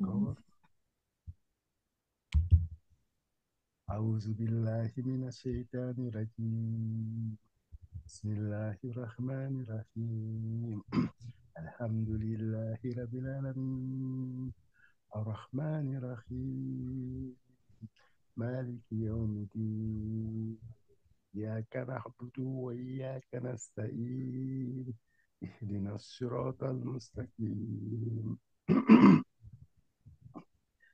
D'accord. أعوذ بالله من الشيطان الرجيم بسم الله الرحمن الرحيم الحمد لله رب العالمين الرحمن الرحيم مالك يوم الدين إياك نعبد وإياك نستعين اهدنا الصراط المستقيم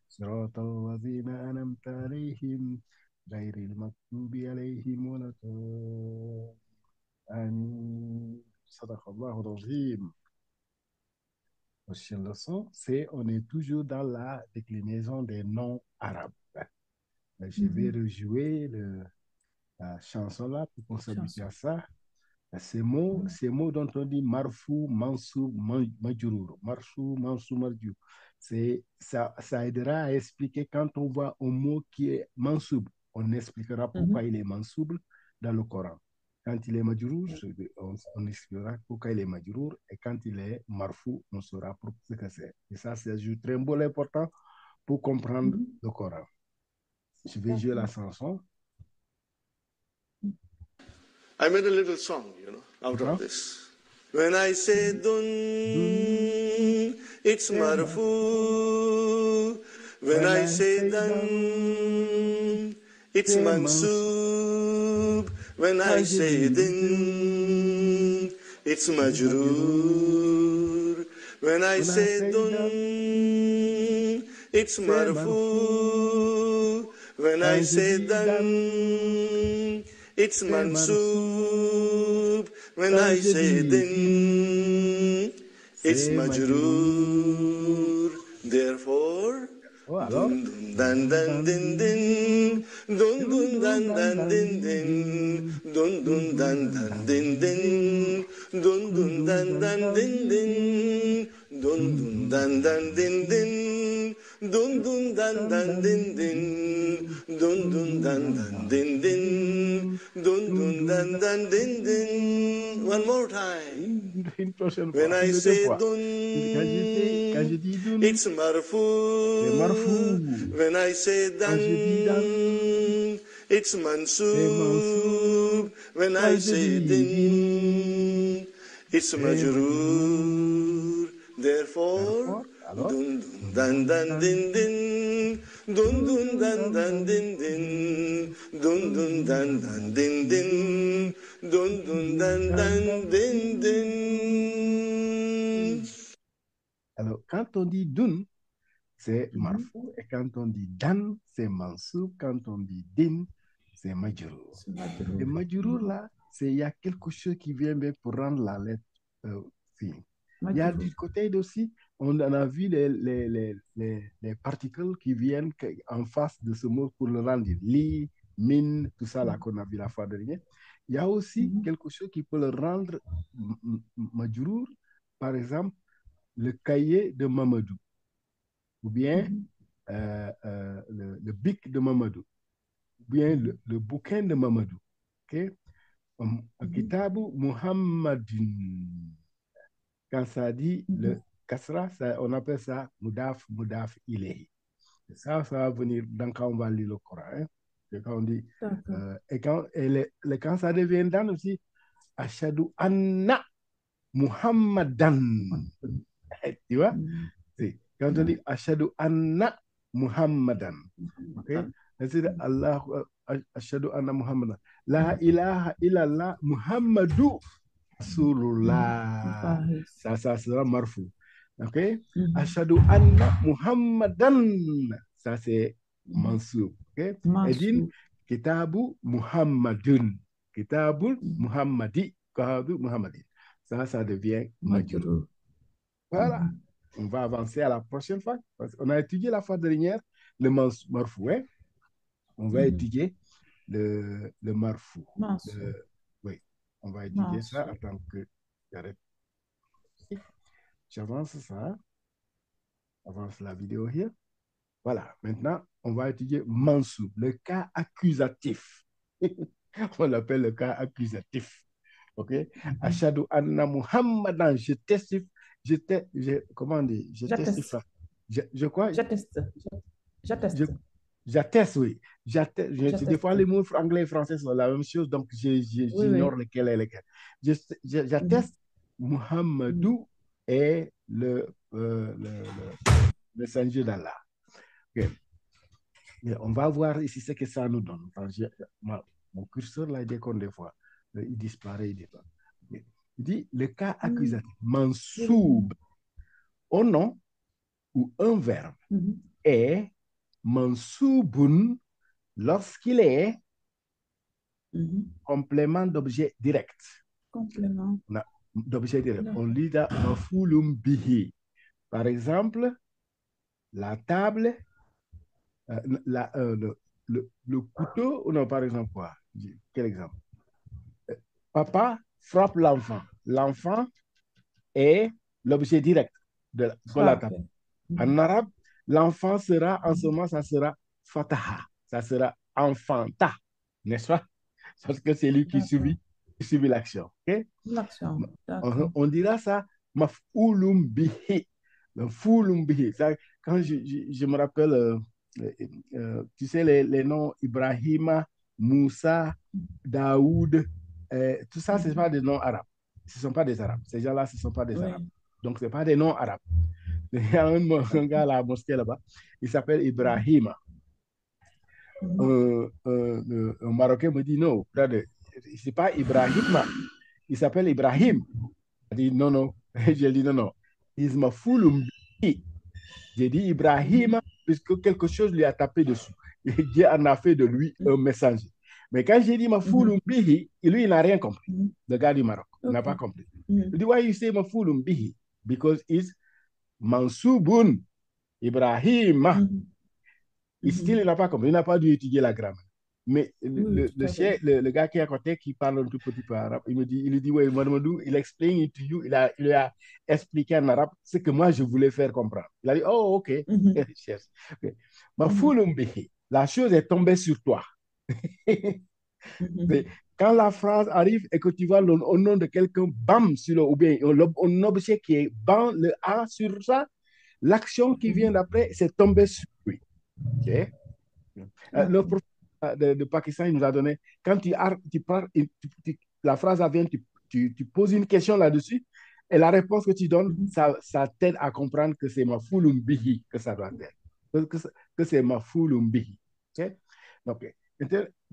صراط الذين أنعمت عليهم غير المغضوب عليهم ولا الضالين آمين صدق الله العظيم. Prochaine leçon, c'est on est toujours dans la déclinaison des noms arabes. Je vais rejouer la chanson là pour qu'on s'habitue à ça. Ces mots dont on dit marfou, mansou, majrour, marfou, mansou, majrour. Ça aidera à expliquer quand on voit un mot qui est mansoub. On expliquera pourquoi il est mansoub dans le Coran. Quand il est majrour, on expliquera pourquoi il est majrour. Et quand il est marfou, on saura pour ce que c'est. Et ça, c'est un très bon important pour comprendre le Coran. Je vais jouer la chanson. I made a little song, out of this. When I say dun, it's marfu. When I say dan, it's mansub. When I say din, it's majroor. When I say dun, it's marfu. When I say dan, it's mansoob. When I say din, it's majroor. Therefore, dun dun dan dan din din, dun dun dan dan din din, dun dun dan dan din din, dun dun dan dan din din, dun dun dan dan din din, dun dun dan dan din din, dun dun dan dan din din, dun dun dan dan din din. One more time. When I say dun, it's marfu. When I say dan, it's mansoob. When I say din, it's majroor. Therefore, dun dun dan dan din din, dun dun dan dan din din, dun dun dan dan din din, dun dun dan dan din din. Alors, quand on dit dun, c'est marfou, et quand on dit dan, c'est mansou, quand on dit din, c'est majrour. Et majrour, là, il y a quelque chose qui vient bien pour rendre la lettre fine. Il y a du côté aussi, on en a vu les particules qui viennent en face de ce mot pour le rendre li, min, tout ça là qu'on a vu la fois dernière. Il y a aussi quelque chose qui peut le rendre majrour, par exemple, le cahier de Mamadou, ou bien le bic de Mamadou, ou bien le bouquin de Mamadou. Okay? Kitabu Muhammadin. Quand ça dit le kasra, on appelle ça mudaf ilayhi. Ça va venir quand on va lire le Coran. Hein? Et quand on dit, quand ça devient dan aussi, ashadu anna Muhammadan. Tu vois? Quand on dit ashadu anna Muhammadan. Okay? C'est Allah, ashadu anna Muhammadan. La ilaha illallah Muhammadu Rasulullah. Ça sera marfou. OK? Ashadu anna Muhammadan. Ça, c'est mansoub. OK? Et dit kitabu Muhammadun. Kitabu Muhammadi. Kitabu Muhammadi. Ça devient majrour. Voilà. On va avancer à la prochaine fois. On a étudié la fois dernière le marfou. Hein? On va étudier le marfou. Oui, on va étudier ça. Attends que j'arrête. J'avance ça. Avance la vidéo here. Voilà. Maintenant, on va étudier mansoub, le cas accusatif. On l'appelle le cas accusatif. OK? Ashadu anna Muhammadan. Je testifie. Comment dire? Je testifie. Je crois. J'atteste. J'atteste. J'atteste, oui. Des fois, les mots anglais et français sont la même chose, donc j'ignore Oui. lequel est lequel. J'atteste Muhammadou est le messager d'Allah. Okay. On va voir ici ce que ça nous donne. Mon curseur, là, il déconne des fois. Il disparaît, il déconne. Okay. Il dit le cas accusatif. Mansoub, au nom ou un verbe est mansoubun lorsqu'il est complément d'objet direct. Complément. D'objet direct. On lit dans mafulum bihi. Par exemple, la table, le couteau, ou non, par exemple, quoi? Quel exemple? Papa frappe l'enfant. L'enfant est l'objet direct de la table. En arabe, l'enfant sera, en ce moment, ça sera fataha. Ça sera enfanta, n'est-ce pas? Parce que c'est lui qui subit l'action. Okay? L'action. On dira ça, maf'ulum bihi. Maf'ulum bihi. Quand je me rappelle, tu sais, les noms Ibrahima, Moussa, Daoud, tout ça, ce ne sont pas des noms arabes. Ce ne sont pas des arabes. Ces gens-là, ce ne sont pas des arabes. Donc, ce ne sont pas des noms arabes. Il y a un gars à la mosquée là-bas, il s'appelle Ibrahima. Un Marocain me dit non, c'est pas Ibrahima, il s'appelle Ibrahim. Il dit non, non. J'ai dit non, non. Il m'a foulé. J'ai dit Ibrahima, puisque quelque chose lui a tapé dessus. Et Dieu en a fait de lui un messager. Mais quand j'ai dit ma foulum bihi, lui, il n'a rien compris. Le gars du Maroc, il n'a pas compris. Il dit, why you say ma foulum bihi? Because it's Mansoubun Ibrahima. Still, il n'a pas compris. Il n'a pas dû étudier la grammaire. Mais le gars qui est à côté, qui parle un tout petit peu arabe, il lui dit, ouais, Mamadou, il explain it to you, il lui a expliqué en arabe ce que moi je voulais faire comprendre. Il a dit, oh, ok. Okay. La chose est tombée sur toi. Quand la phrase arrive et que tu vois au nom de quelqu'un, bam, ou bien un objet qui est bam, le A sur ça, l'action qui vient d'après, c'est tombé sur lui. Ok? Le professeur de Pakistan, il nous a donné, quand tu parles, la phrase vient, tu poses une question là-dessus, et la réponse que tu donnes, ça t'aide à comprendre que c'est ma bihi que ça doit être. Que c'est ma bihi. Okay? Donc,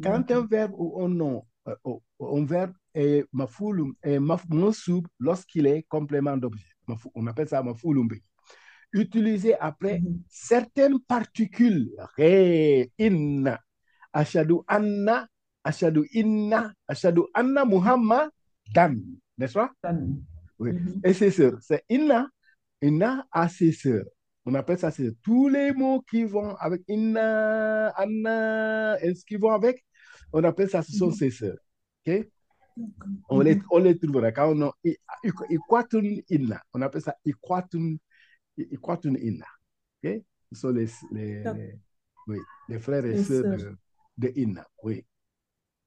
quand un verbe ou un nom, un verbe est mansoub lorsqu'il est complément d'objet. On appelle ça mafulum bihi. Utilisé après certaines particules. Inna, ashadu anna, ashadu inna, ashadu anna Muhammadan. N'est-ce pas? Oui. Et c'est sûr, c'est inna. Inna a ses sœurs. On appelle ça, c'est tous les mots qui vont avec inna, anna, et ce qui vont avec, on appelle ça, ce sont ses sœurs. OK? On les trouvera. Quand on a ikwatun inna, on appelle ça ikwatun inna. Okay? Ce sont les frères et sœurs de inna. Oui.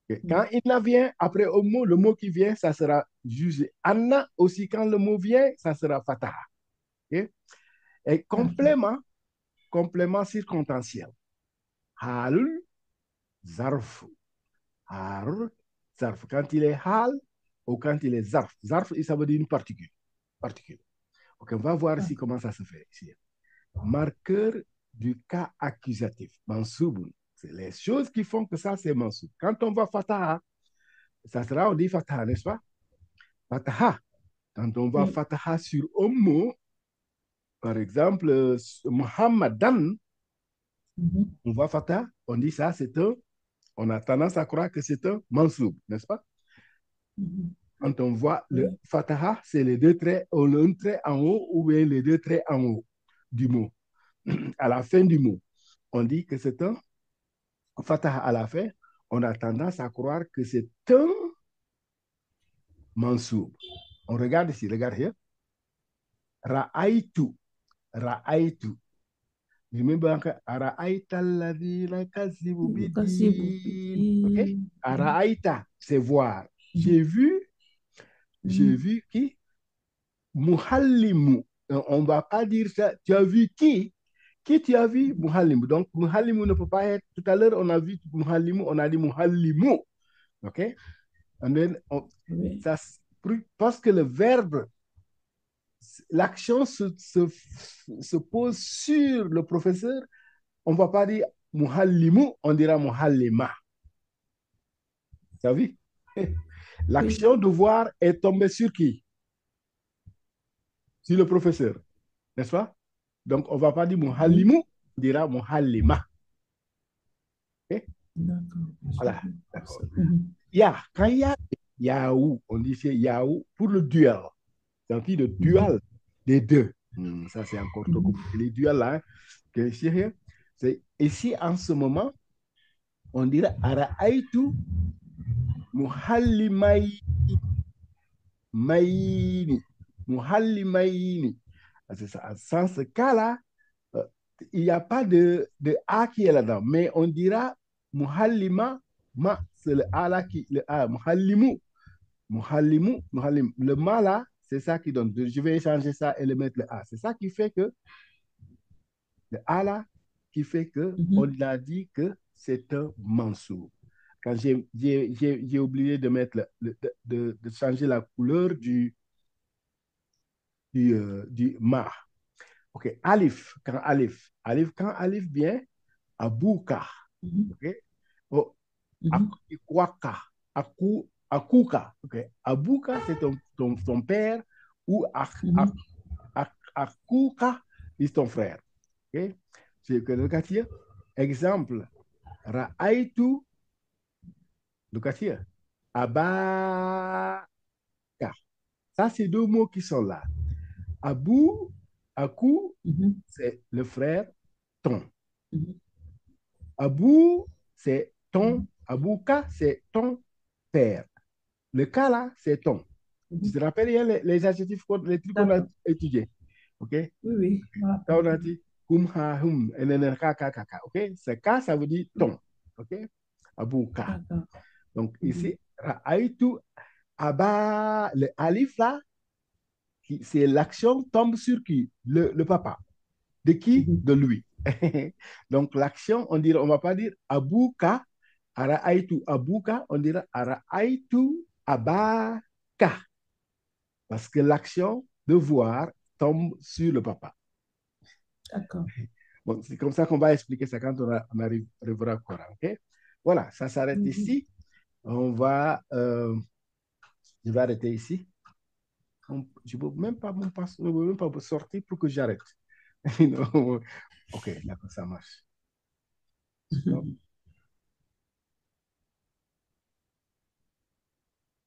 Okay. Quand inna vient, après le mot qui vient, ça sera jugé. Anna aussi, quand le mot vient, ça sera fataha. Okay? Et complément circonstanciel. Halul zarf. Har zarf. Quand il est hal ou quand il est zarf. Zarf, ça veut dire une particule. Ok, on va voir ici comment ça se fait ici. Marqueur du cas accusatif. Mansoub. C'est les choses qui font que ça, c'est mansoub. Quand on va fataha, ça sera, on dit fataha, n'est-ce pas? Fataha. Quand on va fataha sur un mot, par exemple, Muhammadan, on va fataha, on dit ça, on a tendance à croire que c'est un mansoub, n'est-ce pas? Quand on voit le fataha, c'est les deux traits, ou un trait en haut ou bien les deux traits en haut du mot. À la fin du mot, on dit que c'est un fataha à la fin, on a tendance à croire que c'est un mansoub. On regarde ici, regarde here. Ra'aytu. Remember, Ra'ayta alladhina kazibu bidin. OK? Ra'ayta, c'est voir. J'ai vu qui? Muhallimu. On ne va pas dire ça. Tu as vu qui? Qui tu as vu? Muhallimu. Donc, muhallimu ne peut pas être. Tout à l'heure, on a vu muhallimu, on a dit muhallimu. OK? Oui. Ça, parce que le verbe, l'action se pose sur le professeur, on ne va pas dire muhallimu, on dira muhallima. Tu as vu? L'action Oui. devoir est tombée sur qui? Sur le professeur, n'est-ce pas? Donc, on ne va pas dire Oui. muhallimu, on dira muhallima. OK? D'accord. Voilà, d'accord. Mhm. Quand il y a Yahoo, on dit c'est Yahoo pour le duel. C'est un petit de Mhm. duel des deux. Ça, c'est encore trop Mhm. compliqué. Les duels là, que c'est ici en ce moment, on dirait Araaitu Muhallimai Maini. Muhallimaini. C'est ça. Sans ce cas-là, euh, il n'y a pas de A qui est là-dedans, mais on dira Muhallima, c'est le A là qui, le A, Muhallimu. Muhallimu, muhallim. Le ma là, c'est ça qui donne. Je vais changer ça et le mettre le A. C'est ça qui fait que, le A là, qui fait que on Mhm. a dit que c'est un mansour. Quand j'ai oublié de mettre de changer la couleur du ma. OK. Alif, quand Alif. Alif, quand Alif vient, Abouka. Mhm. OK. Oh, Mhm. Akuaka. Akuka. OK. Abouka, c'est ton père ou Mhm. Akuka, c'est ton frère. OK. C'est que le quartier. Exemple. Ra'aitu, le quartier. Abaka. Ça, c'est deux mots qui sont là. Abou, Akou, Mhm. c'est le frère, ton. Mhm. Abou, c'est ton. Abouka, c'est ton père. Le cas là, c'est ton. Tu te Mhm. rappelles hier les adjectifs, les trucs qu'on a D'accord. étudiés. OK? Oui, oui. Voilà. Quand on a dit hum, ha, hum, kaka. OK? Ce cas, ça veut dire ton. OK? Abouka. D'accord. Donc Mhm. ici, Aïtou, Aba, le alif là, c'est l'action tombe sur qui? Le papa. De qui? Mhm. De lui. Donc l'action, on va pas dire Abouka, Araaitu Abouka, on dira Araaitu Abaka. Parce que l'action de voir tombe sur le papa. D'accord. Bon, c'est comme ça qu'on va expliquer ça quand on arrivera au Coran. OK? Voilà, ça s'arrête Mhm. ici. Je vais arrêter ici. Je ne peux même pas sortir pour que j'arrête. OK, d'accord, ça marche. Mhm.